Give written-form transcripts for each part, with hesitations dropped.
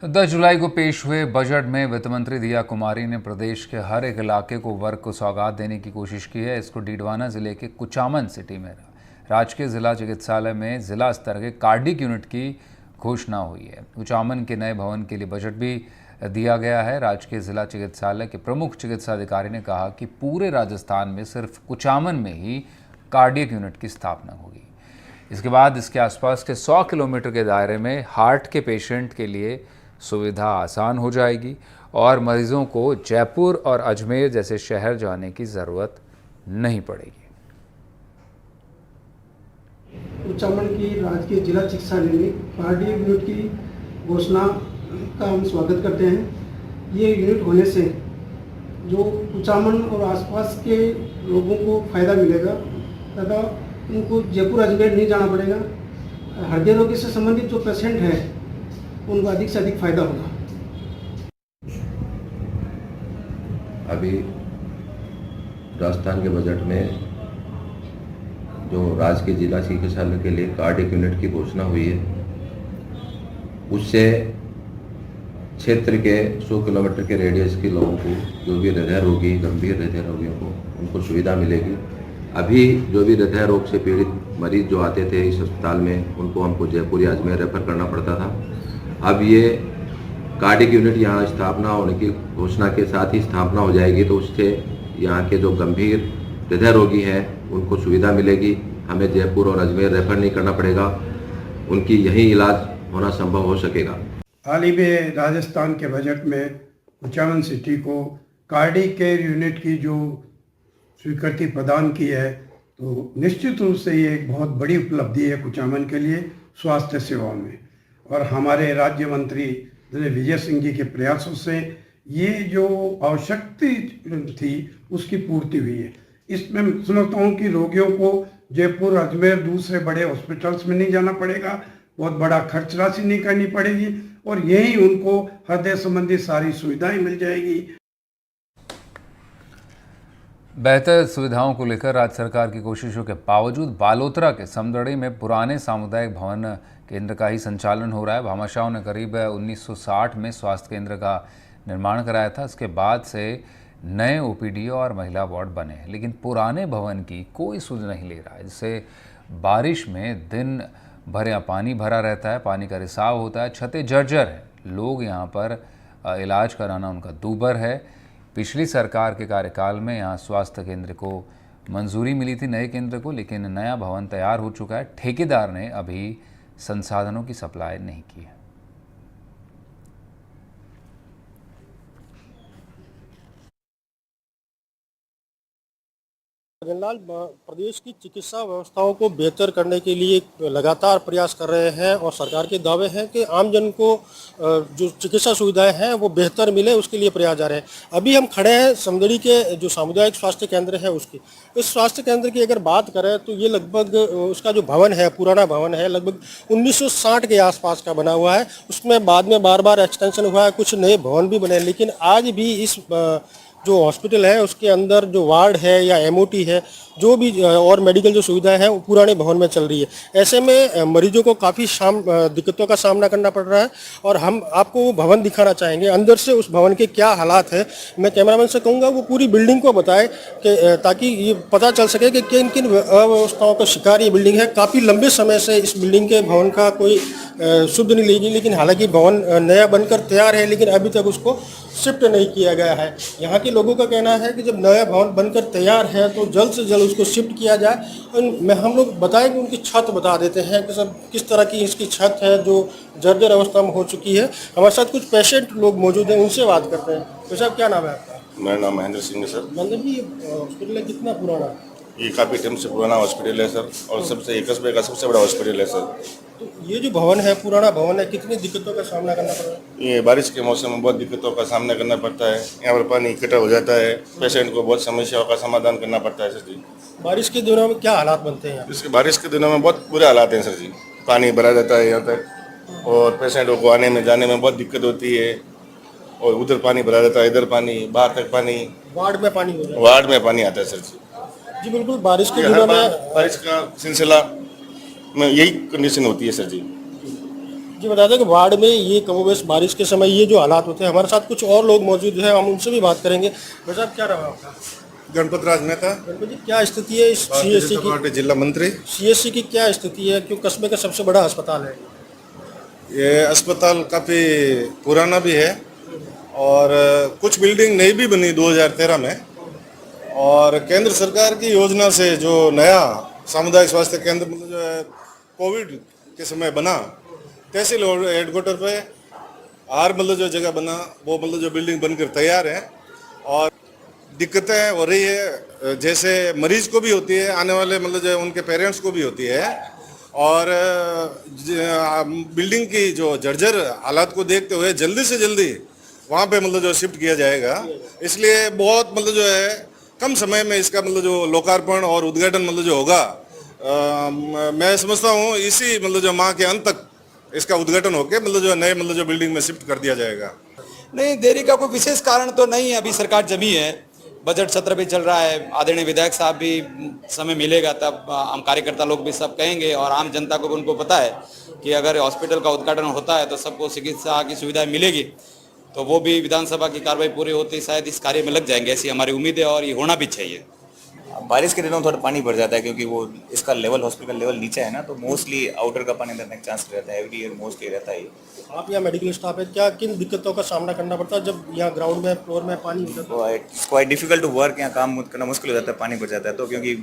10 जुलाई को पेश हुए बजट में वित्त मंत्री दिया कुमारी ने प्रदेश के हर एक इलाके को वर्ग को सौगात देने की कोशिश की है। इसको डीडवाना जिले के कुचामन सिटी में राजकीय जिला चिकित्सालय में जिला स्तर के कार्डिक यूनिट की घोषणा हुई है। कुचामन के नए भवन के लिए बजट भी दिया गया है। राजकीय जिला चिकित्सालय के प्रमुख चिकित्सा अधिकारी ने कहा कि पूरे राजस्थान में सिर्फ कुचामन में ही कार्डियक यूनिट की स्थापना होगी। इसके बाद इसके आसपास के 100 किलोमीटर के दायरे में हार्ट के पेशेंट के लिए सुविधा आसान हो जाएगी और मरीजों को जयपुर और अजमेर जैसे शहर जाने की ज़रूरत नहीं पड़ेगी। कुचामन की राजकीय जिला चिकित्सालय में कार्डियक यूनिट की घोषणा का हम स्वागत करते हैं। ये यूनिट होने से जो कुचामन और आसपास के लोगों को फ़ायदा मिलेगा तथा उनको जयपुर अजमेर नहीं जाना पड़ेगा। हृदय रोगी से संबंधित जो पेशेंट हैं उनको अधिक से अधिक फायदा होगा। अभी राजस्थान के बजट में जो राजकीय जिला चिकित्सालय के लिए कार्डियक यूनिट की घोषणा हुई है, उससे क्षेत्र के 100 किलोमीटर के रेडियस के लोगों को, जो भी हृदय रोगी, गंभीर हृदय रोगियों को, उनको सुविधा मिलेगी। अभी जो भी हृदय रोग से पीड़ित मरीज जो आते थे इस अस्पताल में, उनको हमको जयपुर या अजमेर रेफर करना पड़ता था। अब ये कार्डियक यूनिट यहाँ स्थापना होने की घोषणा के साथ ही स्थापना हो जाएगी, तो उससे यहाँ के जो गंभीर हृदय रोगी हैं उनको सुविधा मिलेगी। हमें जयपुर और अजमेर रेफर नहीं करना पड़ेगा, उनकी यहीं इलाज होना संभव हो सकेगा। हाल ही में राजस्थान के बजट में कुचामन सिटी को कार्डियक केयर यूनिट की जो स्वीकृति प्रदान की है, तो निश्चित रूप से ये एक बहुत बड़ी उपलब्धि है कुचामन के लिए स्वास्थ्य सेवाओं में। और हमारे राज्य मंत्री विजय सिंह जी के प्रयासों से ये जो आवश्यकता थी उसकी पूर्ति हुई है। इसमें मैं समझता हूँ कि रोगियों को जयपुर, अजमेर, दूसरे बड़े हॉस्पिटल्स में नहीं जाना पड़ेगा, बहुत बड़ा खर्च राशि नहीं करनी पड़ेगी और यही उनको हृदय संबंधी सारी सुविधाएं मिल जाएगी। बेहतर सुविधाओं को लेकर राज्य सरकार की कोशिशों के बावजूद बालोतरा के समदड़ी में पुराने सामुदायिक भवन केंद्र का ही संचालन हो रहा है। भामाशाह ने करीब 1960 में स्वास्थ्य केंद्र का निर्माण कराया था। इसके बाद से नए ओपीडी और महिला वार्ड बने हैं, लेकिन पुराने भवन की कोई सुध नहीं ले रहा है, जिससे बारिश में दिन भर यहाँ पानी भरा रहता है, पानी का रिसाव होता है, छतें जर्जर है, लोग यहाँ पर इलाज कराना उनका दूभर है। पिछली सरकार के कार्यकाल में यहाँ स्वास्थ्य केंद्र को मंजूरी मिली थी, नए केंद्र को, लेकिन नया भवन तैयार हो चुका है। ठेकेदार ने अभी संसाधनों की सप्लाई नहीं की है। गगनलाल, प्रदेश की चिकित्सा व्यवस्थाओं को बेहतर करने के लिए लगातार प्रयास कर रहे हैं और सरकार के दावे हैं कि आमजन को जो चिकित्सा सुविधाएं हैं वो बेहतर मिले, उसके लिए प्रयास जारी है। अभी हम खड़े हैं समदड़ी के जो सामुदायिक स्वास्थ्य केंद्र है उसकी। इस स्वास्थ्य केंद्र की अगर बात करें तो ये लगभग उसका जो भवन है, पुराना भवन है, लगभग 1960 के आसपास का बना हुआ है। उसमें बाद में बार बार एक्सटेंशन हुआ है, कुछ नए भवन भी बने, लेकिन आज भी इस जो हॉस्पिटल है उसके अंदर जो वार्ड है या एमओटी है, जो भी और मेडिकल जो सुविधाएं हैं वो पुराने भवन में चल रही है। ऐसे में मरीजों को काफ़ी दिक्कतों का सामना करना पड़ रहा है और हम आपको वो भवन दिखाना चाहेंगे, अंदर से उस भवन के क्या हालात है। मैं कैमरामैन से कहूँगा वो पूरी बिल्डिंग को बताए कि ताकि ये पता चल सके कि किन किन अव्यवस्थाओं का शिकार ये बिल्डिंग है। काफ़ी लंबे समय से इस बिल्डिंग के भवन का कोई शुद्ध नहीं लेगी, लेकिन हालांकि भवन नया बनकर तैयार है, लेकिन अभी तक उसको शिफ्ट नहीं किया गया है। यहाँ के लोगों का कहना है कि जब नया भवन बनकर तैयार है तो जल्द से जल्द उसको शिफ्ट किया जाए। और हम लोग बताएं कि उनकी छत बता देते हैं कि सब किस तरह की इसकी छत है जो जर्जर अवस्था में हो चुकी है। हमारे साथ कुछ पेशेंट लोग मौजूद हैं, उनसे बात करते हैं। तो साहब, क्या नाम है आपका? मेरा नाम महेंद्र सिंह है सर। मतलब कि हॉस्पिटल कितना पुराना है? ये काफ़ी टाइम से पुराना हॉस्पिटल है सर, और सबसे कस्बे का सबसे बड़ा हॉस्पिटल है सर। तो ये जो भवन है, पुराना भवन है, कितनी दिक्कतों का सामना करना पड़ रहा है? ये बारिश के मौसम में बहुत दिक्कतों का सामना करना पड़ता है। यहाँ पर पानी इकट्ठा हो जाता है, पेशेंट को बहुत समस्याओं का समाधान करना पड़ता है सर जी। बारिश के दिनों में क्या हालात बनते हैं? इसके बारिश के दिनों में बहुत बुरे हालात हैं सर जी। पानी भरा जाता है यहाँ तक और पेशेंटों को आने में जाने में बहुत दिक्कत होती है। और उधर पानी भरा रहता है, इधर पानी, बाहर तक पानी, वार्ड में पानी हो जाता है। वार्ड में पानी आता है सर जी। जी बिल्कुल, बारिश के दिनों में बारिश का सिलसिला में यही कंडीशन होती है सर जी। जी मुझे बता दें कि वार्ड में ये कमोबेश बारिश के समय ये जो हालात होते हैं, हमारे साथ कुछ और लोग मौजूद हैं, हम उनसे भी बात करेंगे। भाई साहब, क्या रहा आपका? गणपत राज मेहता, गणपत जी, क्या स्थिति है इस सीएससी की? पार्टी जिला मंत्री। सीएससी की क्या स्थिति है, क्यों कस्बे का सबसे बड़ा अस्पताल है? ये अस्पताल काफ़ी पुराना भी है और कुछ बिल्डिंग नई भी बनी 2013 में, और केंद्र सरकार की योजना से जो नया सामुदायिक स्वास्थ्य केंद्र मतलब जो है कोविड के समय बना, तहसील हेडक्वार्टर पे मतलब जो जगह बना वो मतलब जो बिल्डिंग बनकर तैयार है, और दिक्कतें हो रही है जैसे मरीज को भी होती है, आने वाले मतलब जो उनके पेरेंट्स को भी होती है, और बिल्डिंग की जो जर्जर हालात को देखते हुए जल्दी से जल्दी वहाँ पे मतलब जो शिफ्ट किया जाएगा। इसलिए बहुत मतलब जो है कम समय में इसका मतलब जो लोकार्पण और उद्घाटन मतलब जो होगा, मैं समझता हूँ इसी मतलब जो माह के अंत तक इसका उद्घाटन होकर मतलब जो नए मतलब जो बिल्डिंग में शिफ्ट कर दिया जाएगा। नहीं, देरी का कोई विशेष कारण तो नहीं है। अभी सरकार जमी है, बजट सत्र भी चल रहा है, आदरणीय विधायक साहब भी समय मिलेगा तब हम कार्यकर्ता लोग भी सब कहेंगे, और आम जनता को भी उनको पता है कि अगर हॉस्पिटल का उद्घाटन होता है तो सबको चिकित्सा की सुविधाएं मिलेगी, तो वो भी विधानसभा की कार्रवाई पूरी होती शायद इस कार्य में लग जाएंगे, ऐसी हमारी उम्मीद है और ये होना भी चाहिए। बारिश के दिनों में थोड़ा पानी भर जाता है क्योंकि वो इसका लेवल हॉस्पिटल का लेवल नीचे है ना, तो मोस्टली आउटर का पानी अंदर का चांस रहता है, एवरी ईयर मोस्टली रहता है। आप यहाँ मेडिकल स्टाफ है, क्या किन दिक्कतों का सामना करना पड़ता है जब यहाँ ग्राउंड में फ्लोर में पानी हो जाता है? It's quite difficult to work, यहाँ काम करना मुश्किल हो जाता है, पानी भर जाता है तो, क्योंकि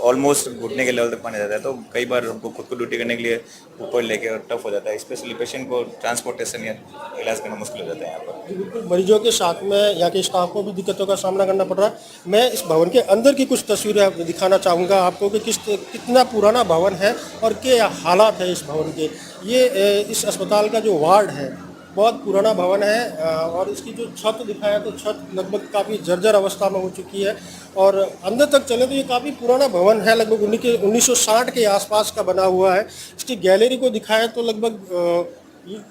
ऑलमोस्ट घुटने के लेवल तक पानी जाता है, तो कई बार हमको खुद को ड्यूटी करने के लिए ऊपर लेके टफ हो जाता है, स्पेशली पेशेंट को ट्रांसपोर्टेशन या इलाज करना मुश्किल हो जाता है यहाँ पर। जी बिल्कुल, मरीजों के साथ में यहाँ के स्टाफ को भी दिक्कतों का सामना करना पड़ रहा है। मैं इस भवन के अंदर की कुछ तस्वीरें दिखाना चाहूँगा आपको कि कितना पुराना भवन है और क्या हालात है इस भवन के। ये इस अस्पताल का जो वार्ड है बहुत पुराना भवन है, और इसकी जो छत दिखाया तो छत लगभग काफ़ी जर्जर अवस्था में हो चुकी है, और अंदर तक चले तो ये काफ़ी पुराना भवन है, लगभग 1960 के आसपास का बना हुआ है। इसकी गैलरी को दिखाया तो लगभग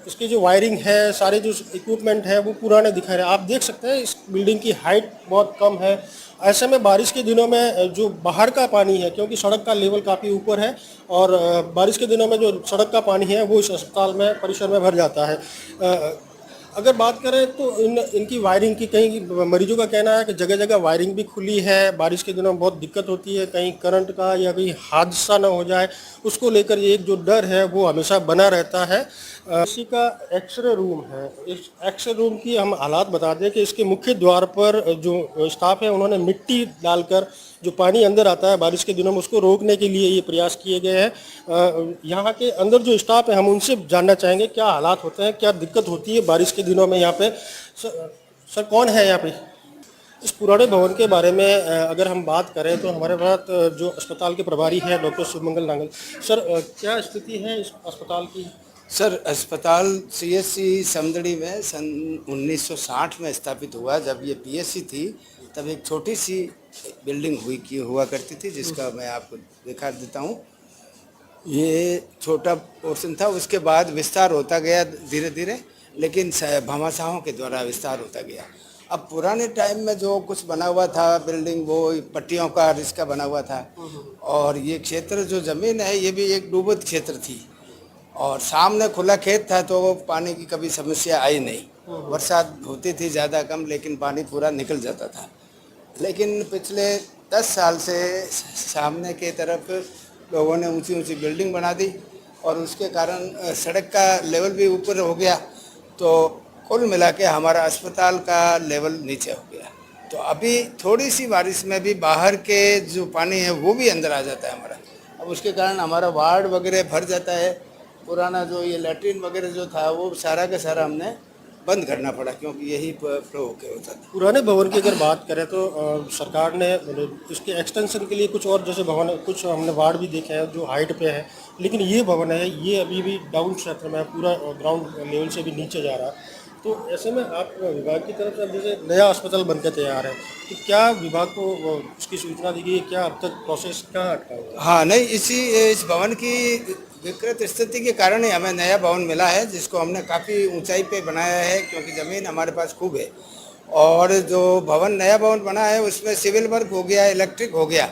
इसकी जो वायरिंग है, सारे जो इक्विपमेंट है वो पुराने दिखा रहे हैं। आप देख सकते हैं इस बिल्डिंग की हाइट बहुत कम है। ऐसे में बारिश के दिनों में जो बाहर का पानी है, क्योंकि सड़क का लेवल काफ़ी ऊपर है, और बारिश के दिनों में जो सड़क का पानी है वो इस अस्पताल में परिसर में भर जाता है। अगर बात करें तो इनकी वायरिंग की, कहीं मरीजों का कहना है कि जगह जगह वायरिंग भी खुली है, बारिश के दिनों में बहुत दिक्कत होती है, कहीं करंट का या कहीं हादसा ना हो जाए उसको लेकर ये एक जो डर है वो हमेशा बना रहता है। इसी का एक्सरे रूम है। इस एक्सरे रूम की हम हालात बता दें कि इसके मुख्य द्वार पर जो स्टाफ है उन्होंने मिट्टी डालकर जो पानी अंदर आता है बारिश के दिनों में उसको रोकने के लिए ये प्रयास किए गए हैं। यहाँ के अंदर जो स्टाफ है हम उनसे जानना चाहेंगे क्या हालात होते हैं, क्या दिक्कत होती है बारिश के दिनों में यहाँ पे। सर कौन है यहाँ पे? इस पुराने भवन के बारे में अगर हम बात करें तो हमारे पास जो अस्पताल के प्रभारी हैं डॉक्टर शुभमंगल नांगल। सर क्या स्थिति है इस अस्पताल की? सर, अस्पताल सीएससी समदड़ी में सन 1960 में स्थापित हुआ। जब ये पीएससी थी तब एक छोटी सी बिल्डिंग हुआ करती थी, जिसका मैं आपको दिखा देता हूँ। ये छोटा पोर्शन था, उसके बाद विस्तार होता गया धीरे धीरे, लेकिन भामाशाहों के द्वारा विस्तार होता गया। अब पुराने टाइम में जो कुछ बना हुआ था बिल्डिंग, वो पट्टियों का इसका बना हुआ था, और ये क्षेत्र जो ज़मीन है ये भी एक डूबत क्षेत्र थी, और सामने खुला खेत था तो पानी की कभी समस्या आई नहीं। बरसात होती थी ज़्यादा कम, लेकिन पानी पूरा निकल जाता था। लेकिन पिछले 10 साल से सामने के तरफ लोगों ने ऊंची ऊंची बिल्डिंग बना दी, और उसके कारण सड़क का लेवल भी ऊपर हो गया, तो कुल मिला के हमारा अस्पताल का लेवल नीचे हो गया। तो अभी थोड़ी सी बारिश में भी बाहर के जो पानी है वो भी अंदर आ जाता है हमारा। अब उसके कारण हमारा वार्ड वगैरह भर जाता है। पुराना जो ये लैट्रिन वगैरह जो था वो सारा का सारा हमने बंद करना पड़ा, क्योंकि यही फ्लो होकर होता था। पुराने भवन की अगर बात करें तो सरकार ने इसके एक्सटेंशन के लिए कुछ और जैसे भवन, कुछ हमने वार्ड भी देखे हैं जो हाइट पे है, लेकिन ये भवन है ये अभी भी डाउन क्षेत्र में है, पूरा ग्राउंड लेवल से भी नीचे जा रहा है। तो ऐसे में आप विभाग की तरफ से जैसे नया अस्पताल बनकर तैयार है, तो क्या विभाग को उसकी सूचना दी गई, क्या अब तक प्रोसेस कहाँ अटका हुआ? हाँ नहीं, इस भवन की विकृत स्थिति के कारण ही हमें नया भवन मिला है, जिसको हमने काफ़ी ऊंचाई पे बनाया है, क्योंकि ज़मीन हमारे पास खूब है। और जो नया भवन बना है उसमें सिविल वर्क हो गया, इलेक्ट्रिक हो गया,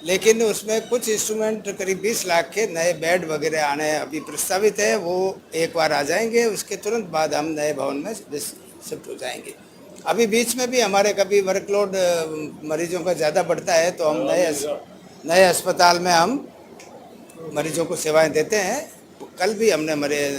लेकिन उसमें कुछ इंस्ट्रूमेंट करीब 20 लाख के नए बेड वगैरह आने अभी प्रस्तावित है, वो एक बार आ जाएंगे, उसके तुरंत बाद हम नए भवन में शिफ्ट हो जाएंगे। अभी बीच में भी हमारे कभी वर्कलोड मरीजों का ज़्यादा बढ़ता है तो हम नए अस्पताल में हम मरीजों को सेवाएं देते हैं। कल भी हमने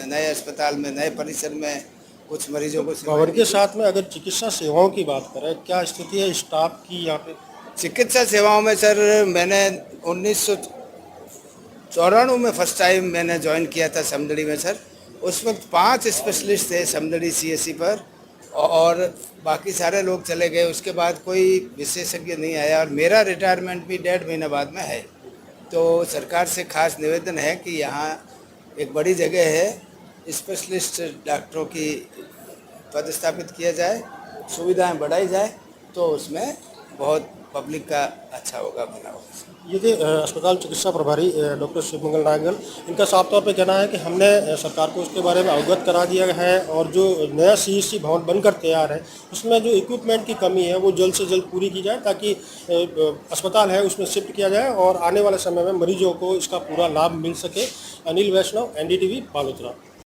नए अस्पताल में नए परिसर में कुछ मरीजों को भवन के साथ में अगर चिकित्सा सेवाओं की बात करें, क्या स्थिति है स्टाफ की यहाँ पे? चिकित्सा सेवाओं में सर मैंने 1994 में फर्स्ट टाइम मैंने ज्वाइन किया था समदड़ी में सर। उस वक्त 5 स्पेशलिस्ट थे समदड़ी सीएससी पर और बाकी सारे लोग चले गए। उसके बाद कोई विशेषज्ञ नहीं आया और मेरा रिटायरमेंट भी 1.5 महीने बाद में है। तो सरकार से खास निवेदन है कि यहाँ एक बड़ी जगह है, स्पेशलिस्ट डॉक्टरों की पदस्थापित किया जाए, सुविधाएं बढ़ाई जाए, तो उसमें बहुत पब्लिक का अच्छा होगा, भला होगा। ये थे अस्पताल चिकित्सा प्रभारी डॉक्टर शिवमंगल नागल। इनका साफ तौर पे कहना है कि हमने सरकार को उसके बारे में अवगत करा दिया है और जो नया सीएससी भवन बनकर तैयार है उसमें जो इक्विपमेंट की कमी है वो जल्द से जल्द पूरी की जाए ताकि अस्पताल है उसमें शिफ्ट किया जाए और आने वाले समय में मरीजों को इसका पूरा लाभ मिल सके। अनिल वैष्णव, NDTV, बालोतरा।